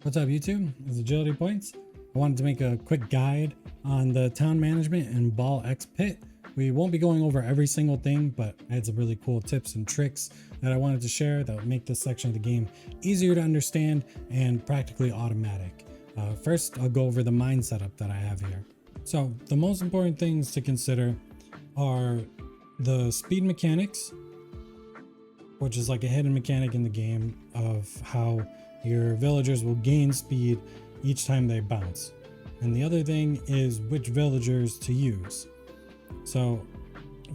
What's up, YouTube? This is Agility Points. I wanted to make a quick guide on the town management and Ball X Pit. We won't be going over every single thing, but I had some really cool tips and tricks that I wanted to share that would make this section of the game easier to understand and practically automatic. First, I'll go over the mine setup that I have here. So the most important things to consider are the speed mechanics, which is like a hidden mechanic in the game of how your villagers will gain speed each time they bounce. And the other thing is which villagers to use. So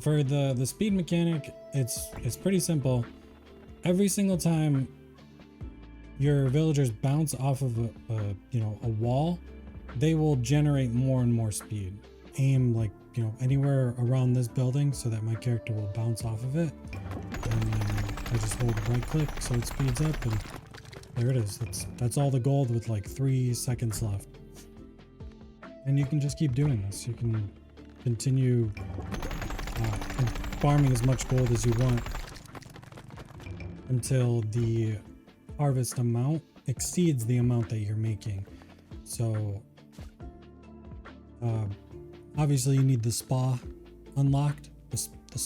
for the speed mechanic, it's pretty simple. Every single time your villagers bounce off of a wall, they will generate more and more speed. Aim like anywhere around this building so that my character will bounce off of it. And then I just hold right click so it speeds up, and there it is. That's all the gold with like 3 seconds left. And you can just keep doing this. You can continue farming as much gold as you want until the harvest amount exceeds the amount that you're making. So obviously you need the spa unlocked, the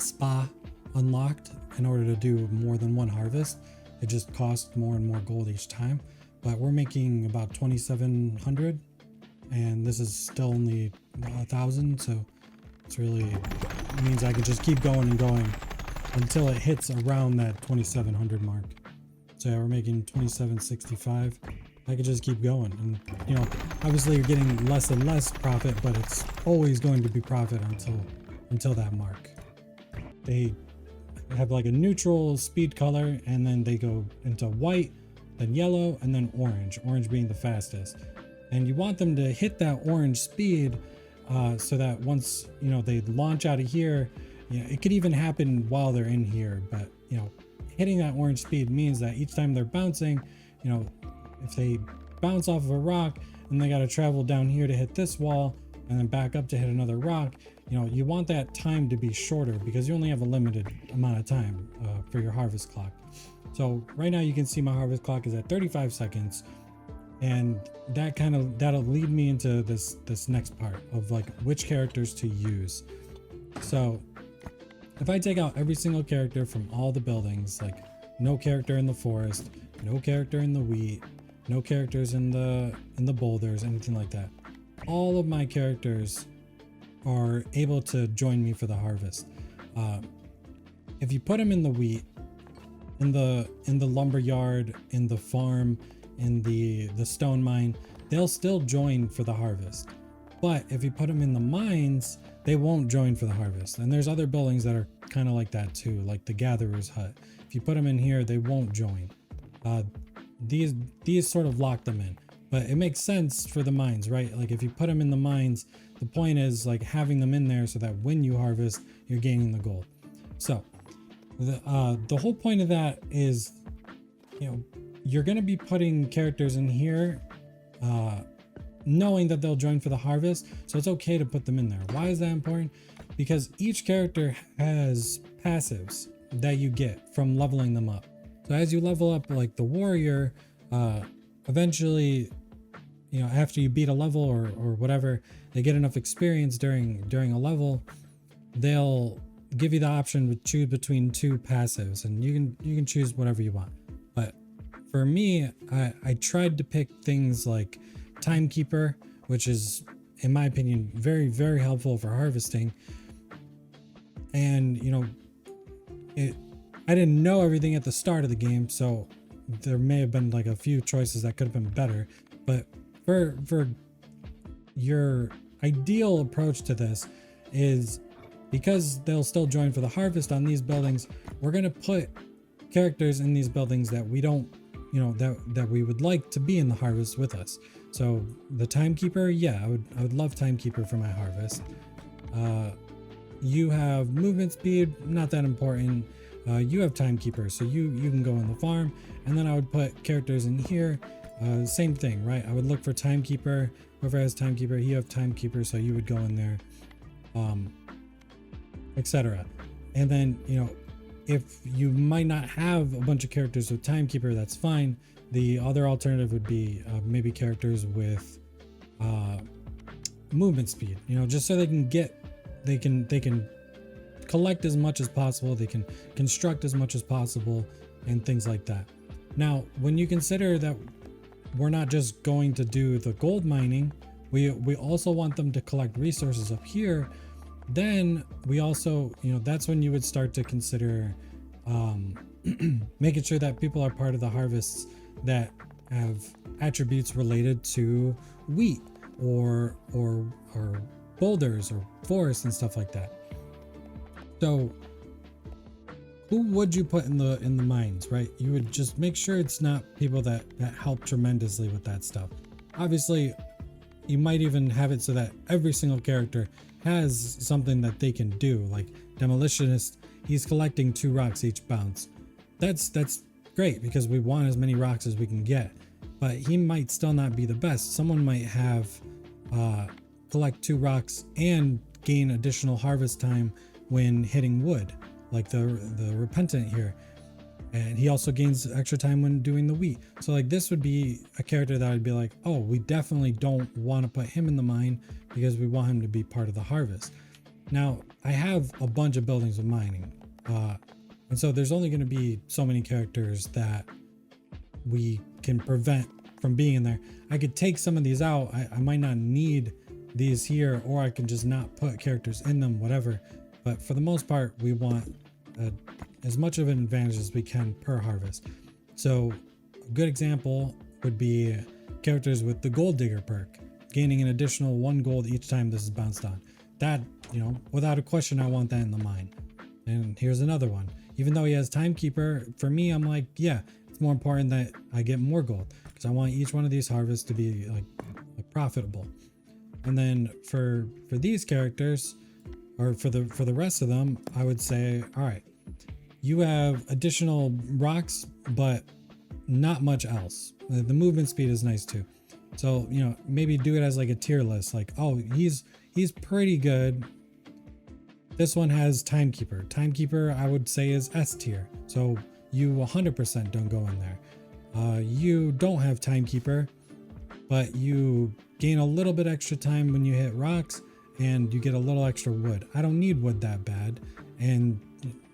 spa unlocked in order to do more than one harvest. It just costs more and more gold each time, but we're making about 2,700 and this is still only 1,000, so it's really means I can just keep going and going until it hits around that 2,700 mark. So yeah, we're making 2,765. I could just keep going, and obviously you're getting less and less profit, but it's always going to be profit until that mark. They have like a neutral speed color, and then they go into white, then yellow, and then orange being the fastest. And you want them to hit that orange speed so that once they launch out of here, it could even happen while they're in here, but hitting that orange speed means that each time they're bouncing, if they bounce off of a rock and they got to travel down here to hit this wall and then back up to hit another rock, you want that time to be shorter because you only have a limited amount of time for your harvest clock. So right now you can see my harvest clock is at 35 seconds, and that'll lead me into this next part of like which characters to use. So if I take out every single character from all the buildings, like no character in the forest, no character in the wheat, no characters in the boulders, anything like that, all of my characters are able to join me for the harvest. If you put them in the wheat, in the lumber yard, in the farm, in the stone mine, they'll still join for the harvest. But if you put them in the mines, they won't join for the harvest. And there's other buildings that are kind of like that too, like the gatherer's hut. If you put them in here, they won't join. These sort of lock them in, but it makes sense for the mines, right? Like if you put them in the mines, the point is like having them in there so that when you harvest, you're gaining the gold. So the whole point of that is, you're going to be putting characters in here knowing that they'll join for the harvest, so it's okay to put them in there. Why is that important? Because each character has passives that you get from leveling them up. So as you level up like the warrior, eventually after you beat a level or whatever, they get enough experience during a level, they'll give you the option to choose between 2 passives, and you can choose whatever you want. But for me, I tried to pick things like Timekeeper, which is in my opinion very, very helpful for harvesting. And I didn't know everything at the start of the game, so there may have been like a few choices that could have been better. But for your ideal approach to this is, because they'll still join for the harvest on these buildings, we're going to put characters in these buildings that we don't that we would like to be in the harvest with us. So the Timekeeper, yeah, I would love Timekeeper for my harvest. You have movement speed, not that important. You have Timekeeper, so you can go in the farm. And then I would put characters in here, same thing, right? I would look for Timekeeper. Whoever has Timekeeper, you have Timekeeper, so you would go in there, etc. And then if you might not have a bunch of characters with Timekeeper, that's fine. The other alternative would be maybe characters with movement speed, you know, just so they can collect as much as possible, they can construct as much as possible, and things like that. Now, when you consider that we're not just going to do the gold mining, we also want them to collect resources up here, then we also, you know, that's when you would start to consider making sure that people are part of the harvests that have attributes related to wheat or boulders or forests and stuff like that. So who would you put in the mines, right? You would just make sure it's not people that help tremendously with that stuff. Obviously, you might even have it so that every single character has something that they can do. Like Demolitionist, he's collecting 2 rocks each bounce. That's great because we want as many rocks as we can get, but he might still not be the best. Someone might have collect 2 rocks and gain additional harvest time when hitting wood, like the Repentant here, and he also gains extra time when doing the wheat. So like this would be a character that I'd be like, oh, we definitely don't want to put him in the mine because we want him to be part of the harvest. Now I have a bunch of buildings with mining, and so there's only going to be so many characters that we can prevent from being in there. I could take some of these out. I might not need these here, or I can just not put characters in them, whatever. But for the most part, we want as much of an advantage as we can per harvest. So a good example would be characters with the Gold Digger perk, gaining an additional 1 gold each time this is bounced on. That, you know, without a question, I want that in the mine. And here's another one. Even though he has Timekeeper, for me, I'm like, yeah, it's more important that I get more gold because I want each one of these harvests to be like profitable. And then for these characters, or for the rest of them, I would say, all right, you have additional rocks, but not much else. The movement speed is nice too. So, you know, maybe do it as like a tier list. Like, oh, he's pretty good. This one has Timekeeper. Timekeeper, I would say, is S tier. So you 100% don't go in there. You don't have Timekeeper, but you gain a little bit extra time when you hit rocks, and you get a little extra wood. I don't need wood that bad, and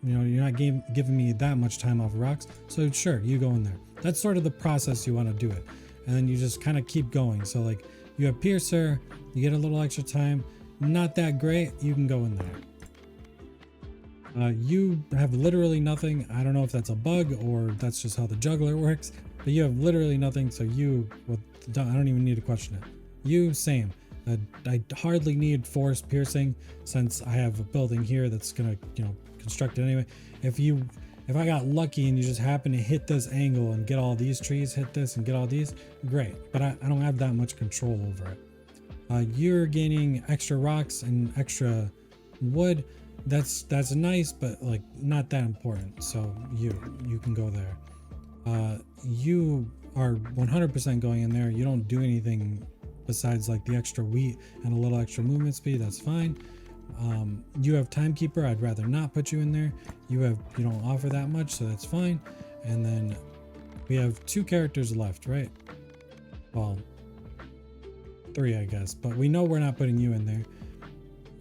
you know, you're not giving me that much time off of rocks, so sure, you go in there. That's sort of the process you want to do it, and then you just kind of keep going. So like you have Piercer, you get a little extra time, not that great, you can go in there. You have literally nothing. I don't know if that's a bug or that's just how the juggler works, but you have literally nothing, so you, well, I don't even need to question it. You, same. I hardly need forest piercing since I have a building here that's gonna, you know, construct it anyway. If I got lucky and you just happen to hit this angle and get all these trees, hit this and get all these, great. But I don't have that much control over it. You're gaining extra rocks and extra wood. That's nice, but like not that important. So you can go there. You are 100% going in there. You don't do anything besides like the extra wheat and a little extra movement speed. That's fine. You have Timekeeper. I'd rather not put you in there. You don't offer that much, so that's fine. And then we have 2 characters left, right? Well, 3, I guess, but we know we're not putting you in there.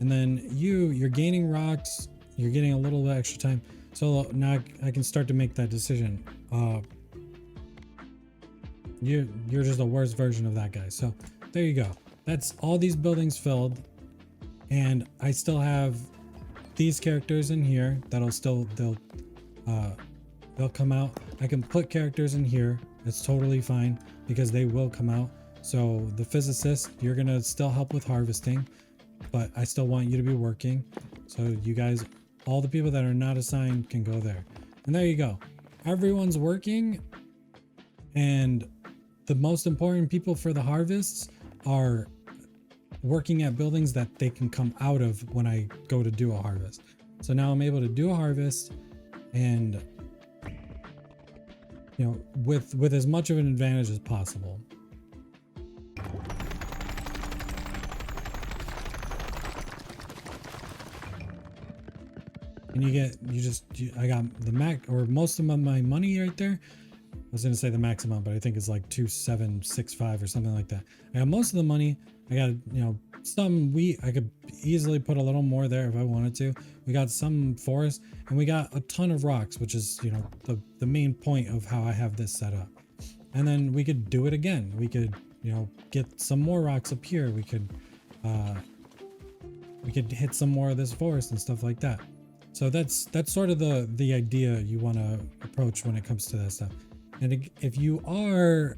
And then you're gaining rocks. You're getting a little bit extra time. So now I can start to make that decision. You're just the worst version of that guy. So there you go. That's all these buildings filled, and I still have these characters in here that'll still they'll come out. I can put characters in here. It's totally fine because they will come out. So the Physicist, you're gonna still help with harvesting, but I still want you to be working. So you guys, all the people that are not assigned can go there. And there you go. Everyone's working, and the most important people for the harvests are working at buildings that they can come out of when I go to do a harvest. So now I'm able to do a harvest, and you know, with as much of an advantage as possible. And I got the Mac, or most of my money right there. was gonna say the max amount, but I think it's like 2765 or something like that. I got most of the money. I got, some wheat. I could easily put a little more there if I wanted to. We got some forest, and we got a ton of rocks, which is, the main point of how I have this set up. And then we could do it again. We could, get some more rocks up here. We could hit some more of this forest and stuff like that. So that's sort of the idea you want to approach when it comes to that stuff. And if you are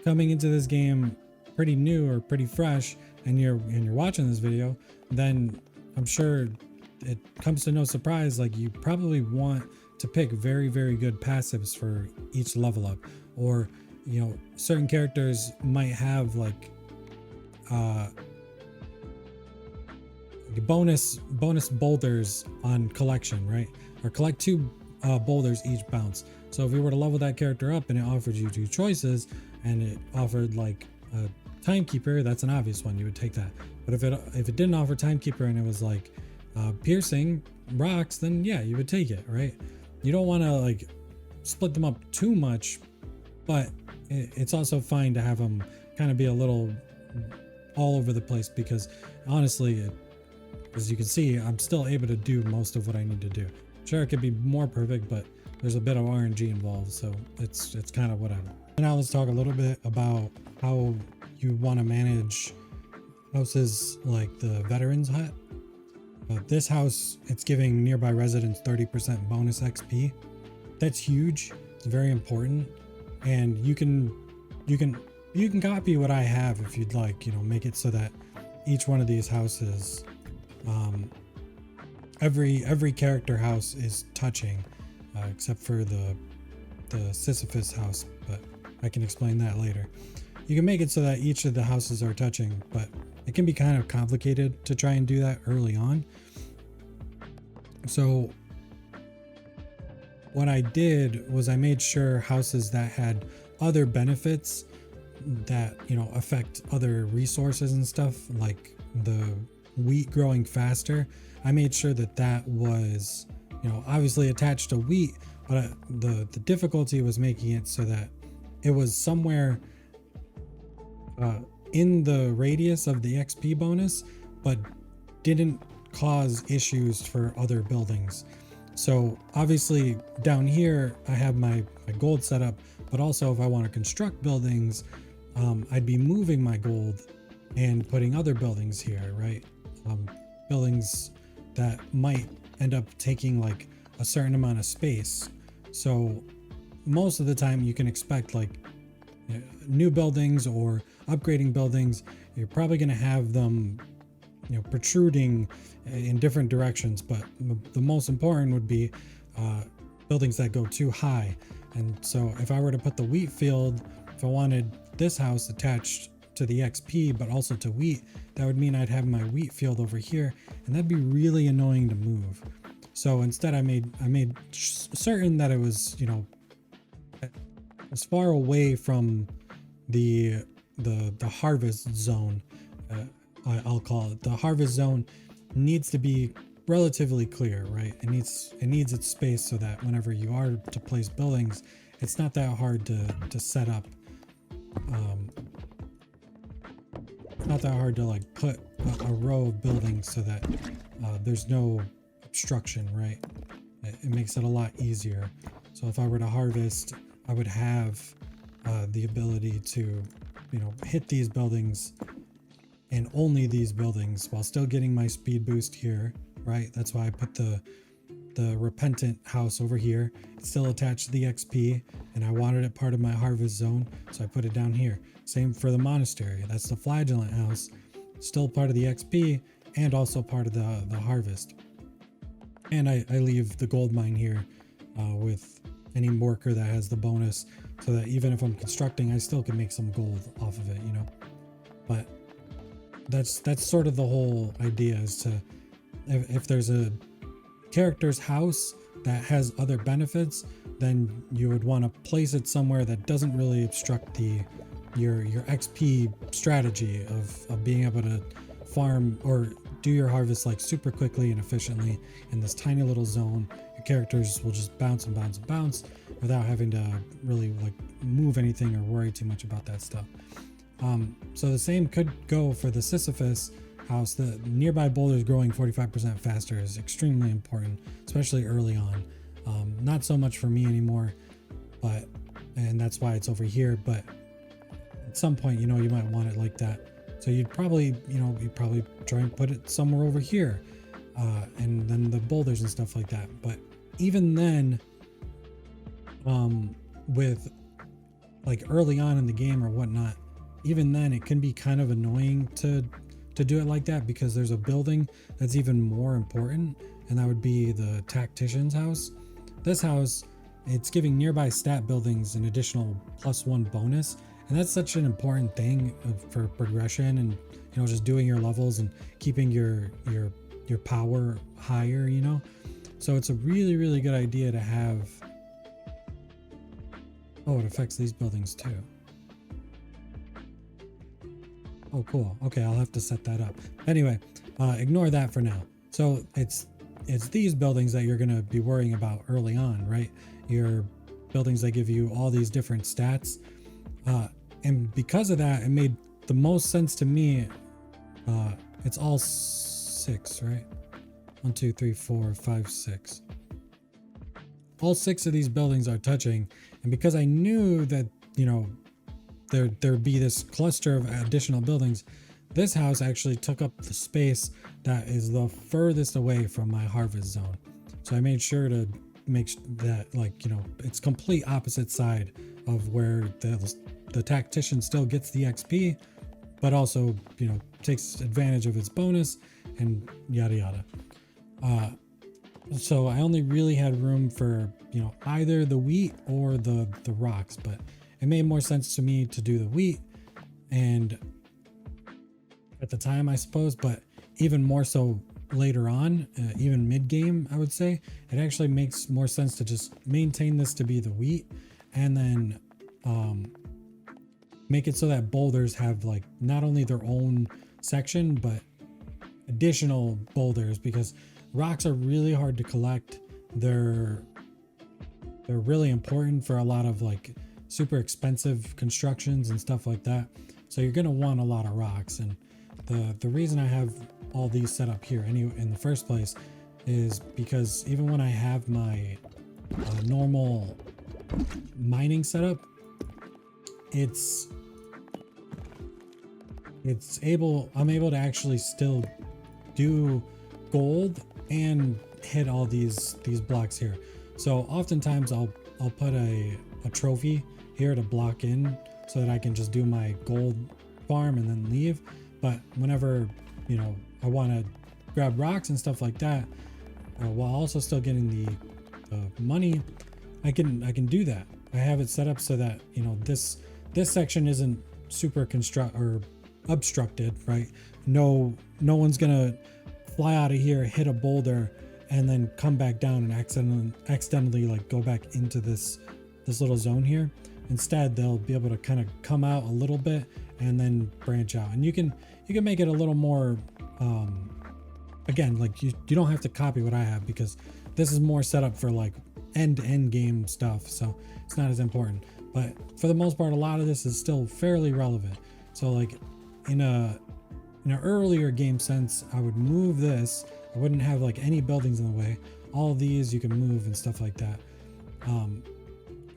coming into this game pretty new or pretty fresh, and you're watching this video, then I'm sure it comes to no surprise, like you probably want to pick very, very good passives for each level up. Or, certain characters might have like bonus boulders on collection, right? Or collect 2 boulders each bounce. So if you were to level that character up and it offered you 2 choices, and it offered like a timekeeper, that's an obvious one, you would take that. But if it didn't offer timekeeper and it was like piercing rocks, then yeah, you would take it, right? You don't want to like split them up too much, but it's also fine to have them kind of be a little all over the place, because honestly, as you can see, I'm still able to do most of what I need to do. Sure, it could be more perfect, but there's a bit of RNG involved, so it's kind of whatever. Now let's talk a little bit about how you want to manage houses like the Veterans Hut. This house, it's giving nearby residents 30% bonus XP. That's huge. It's very important, and you can copy what I have if you'd like. Make it so that each one of these houses, every character house is touching, except for the Sisyphus house, but I can explain that later. You can make it so that each of the houses are touching, but it can be kind of complicated to try and do that early on. So what I did was I made sure houses that had other benefits that, affect other resources and stuff, like the wheat growing faster, I made sure that was, obviously attached to wheat, but the difficulty was making it so that it was somewhere in the radius of the XP bonus, but didn't cause issues for other buildings. So obviously down here I have my gold set up, but also if I want to construct buildings, I'd be moving my gold and putting other buildings here, right? Buildings that might end up taking like a certain amount of space. So most of the time you can expect like new buildings or upgrading buildings, you're probably going to have them protruding in different directions, but the most important would be buildings that go too high. And so if I were to put the wheat field, if I wanted this house attached to the XP but also to wheat, that would mean I'd have my wheat field over here, and that'd be really annoying to move. So instead I made certain that it was as far away from the harvest zone. I'll call it. The harvest zone needs to be relatively clear, right? It needs its space so that whenever you are to place buildings, it's not that hard to set up. It's not that hard to like put a row of buildings so that there's no obstruction, right? It makes it a lot easier. So if I were to harvest, I would have the ability to hit these buildings and only these buildings while still getting my speed boost here, right? That's why I put the repentant house over here. It's still attached to the XP, and I wanted it part of my harvest zone, so I put it down here. Same for the monastery. That's the flagellant house, still part of the XP and also part of the harvest. And I leave the gold mine here with any worker that has the bonus, so that even if I'm constructing, I still can make some gold off of it, But that's sort of the whole idea, is to, if there's a character's house that has other benefits, then you would want to place it somewhere that doesn't really obstruct your XP strategy of being able to farm or do your harvest like super quickly and efficiently in this tiny little zone. Your characters will just bounce and bounce and bounce, without having to really like move anything or worry too much about that stuff. So the same could go for the Sisyphus house. The nearby boulders growing 45% faster is extremely important, especially early on. Not so much for me anymore, and that's why it's over here. But at some point, you know, you might want it like that. So you'd probably try and put it somewhere over here, and then the boulders and stuff like that. But even then, with like early on in the game or whatnot, even then it can be kind of annoying to do it like that, because there's a building that's even more important, and that would be the tactician's house. This house, it's giving nearby stat buildings an additional +1 bonus, and that's such an important thing for progression and, you know, just doing your levels and keeping your power higher, you know. So it's a really, really good idea to have. Oh, it affects these buildings too. Oh, cool. Okay, I'll have to set that up. Anyway, ignore that for now. So it's these buildings that you're going to be worrying about early on, right? Your buildings that give you all these different stats. And because of that, it made the most sense to me. It's all 6, right? 1, 2, 3, 4, 5, 6. All 6 of these buildings are touching. And because I knew that, you know, there'd be this cluster of additional buildings, this house actually took up the space that is the furthest away from my harvest zone. So I made sure to make that, like, you know, it's complete opposite side of where the tactician still gets the XP, but also, you know, takes advantage of its bonus and yada yada. So I only really had room for, you know, either the wheat or the rocks, but it made more sense to me to do the wheat, and at the time, I suppose, but even more so later on, even mid-game, I would say, it actually makes more sense to just maintain this to be the wheat, and then make it so that boulders have like not only their own section, but additional boulders, because rocks are really hard to collect. They're really important for a lot of like super expensive constructions and stuff like that. So you're gonna want a lot of rocks, and the reason I have all these set up here in the first place is because even when I have my normal mining setup, I'm able to actually still do gold and hit all these blocks here. So oftentimes I'll put a trophy here to block in so that I can just do my gold farm and then leave. But whenever, you know, I want to grab rocks and stuff like that, while also still getting the money, I can do that. I have it set up so that, you know, this section isn't super obstructed, right? No one's gonna fly out of here, hit a boulder, and then come back down and accidentally like go back into this little zone here. Instead, they'll be able to kind of come out a little bit and then branch out. And you can make it a little more, again, like you don't have to copy what I have, because this is more set up for like end game stuff, so it's not as important. But for the most part, a lot of this is still fairly relevant. So like in an earlier game sense, I would move this. I wouldn't have like any buildings in the way. All of these you can move and stuff like that.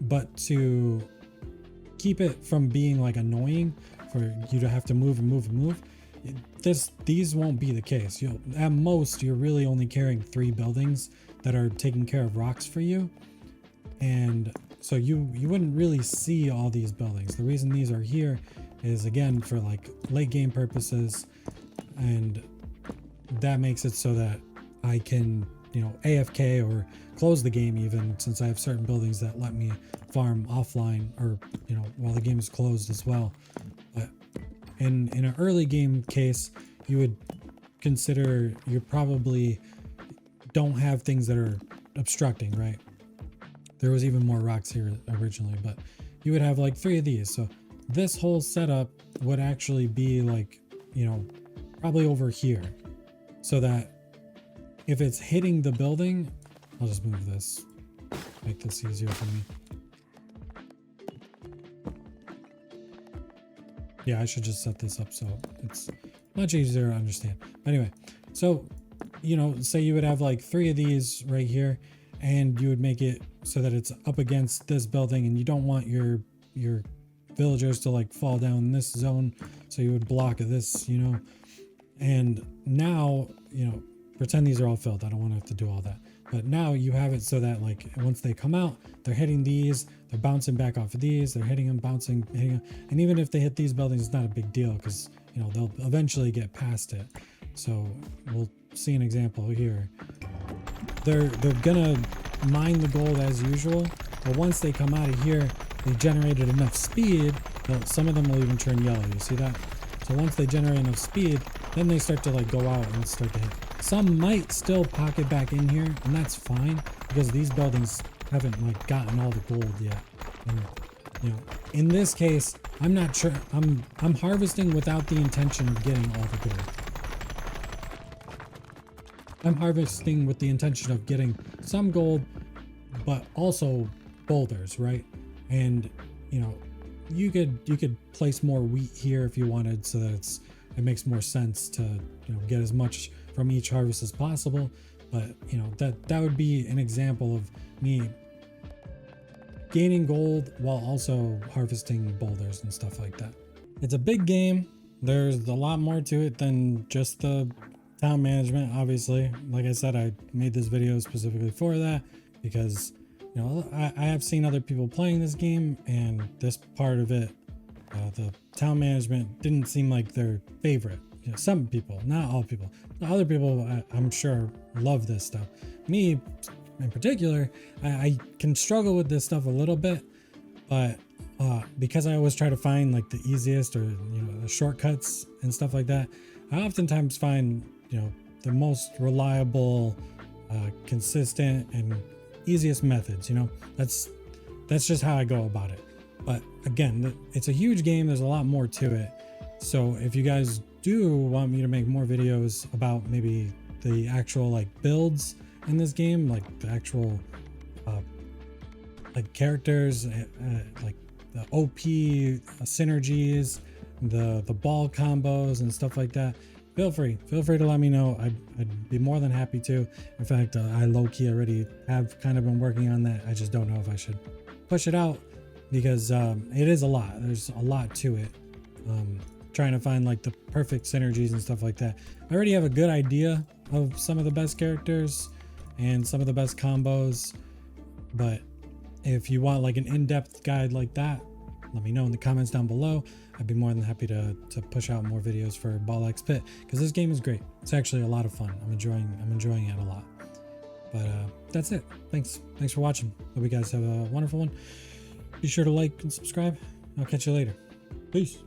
But to keep it from being like annoying for you to have to move and move and move, these won't be the case. At most, you're really only carrying 3 buildings that are taking care of rocks for you, and so you wouldn't really see all these buildings. The reason these are here is, again, for like late game purposes, and that makes it so that I can, you know, AFK or close the game, even since I have certain buildings that let me farm offline, or, you know, while the game is closed as well. But in an early game case, you would consider you probably don't have things that are obstructing, right? There was even more rocks here originally, but you would have like 3 of these. So this whole setup would actually be like, you know, probably over here, so that if it's hitting the building, I'll just move this, make this easier for me. Yeah, I should just set this up so it's much easier to understand. Anyway, so, you know, say you would have like 3 of these right here, and you would make it so that it's up against this building, and you don't want your villagers to like fall down this zone, so you would block this, you know. And now, you know, pretend these are all filled. I don't want to have to do all that. But now you have it so that like once they come out, they're hitting these, they're bouncing back off of these, they're hitting them, bouncing, hitting them. And even if they hit these buildings, it's not a big deal because, you know, they'll eventually get past it. So we'll see an example here. They're gonna mine the gold as usual, but once they come out of here, they generated enough speed. Well, some of them will even turn yellow. You see that? So once they generate enough speed, then they start to like go out and start to hit. Some might still pocket back in here, and that's fine because these buildings haven't like gotten all the gold yet. And, you know, in this case, I'm not sure. I'm harvesting without the intention of getting all the gold. I'm harvesting with the intention of getting some gold, but also boulders, right? And you know, you could place more wheat here if you wanted, so that it makes more sense to, you know, get as much from each harvest as possible. But you know, that would be an example of me gaining gold while also harvesting boulders and stuff like that. It's a big game. There's a lot more to it than just the town management, obviously. Like I said, I made this video specifically for that because, you know, I have seen other people playing this game, and this part of it, the town management, didn't seem like their favorite. You know, some people, not all people. Other people, I'm sure, love this stuff. Me, in particular, I can struggle with this stuff a little bit, but because I always try to find like the easiest or, you know, the shortcuts and stuff like that, I oftentimes find, you know, the most reliable, consistent, and easiest methods. You know, that's just how I go about it. But again, it's a huge game. There's a lot more to it. So if you guys do want me to make more videos about maybe the actual like builds in this game, like the actual like characters, like the OP synergies, the ball combos and stuff like that, feel free to let me know. I'd be more than happy to. In fact, I low-key already have kind of been working on that. I just don't know if I should push it out because it is a lot. There's a lot to it. Trying to find like the perfect synergies and stuff like that. I already have a good idea of some of the best characters and some of the best combos, but if you want like an in-depth guide like that, let me know in the comments down below. I'd be more than happy to push out more videos for Ball X Pit because this game is great. It's actually a lot of fun. I'm enjoying it a lot. But that's it. Thanks for watching. Hope you guys have a wonderful one. Be sure to like and subscribe. I'll catch you later. Peace.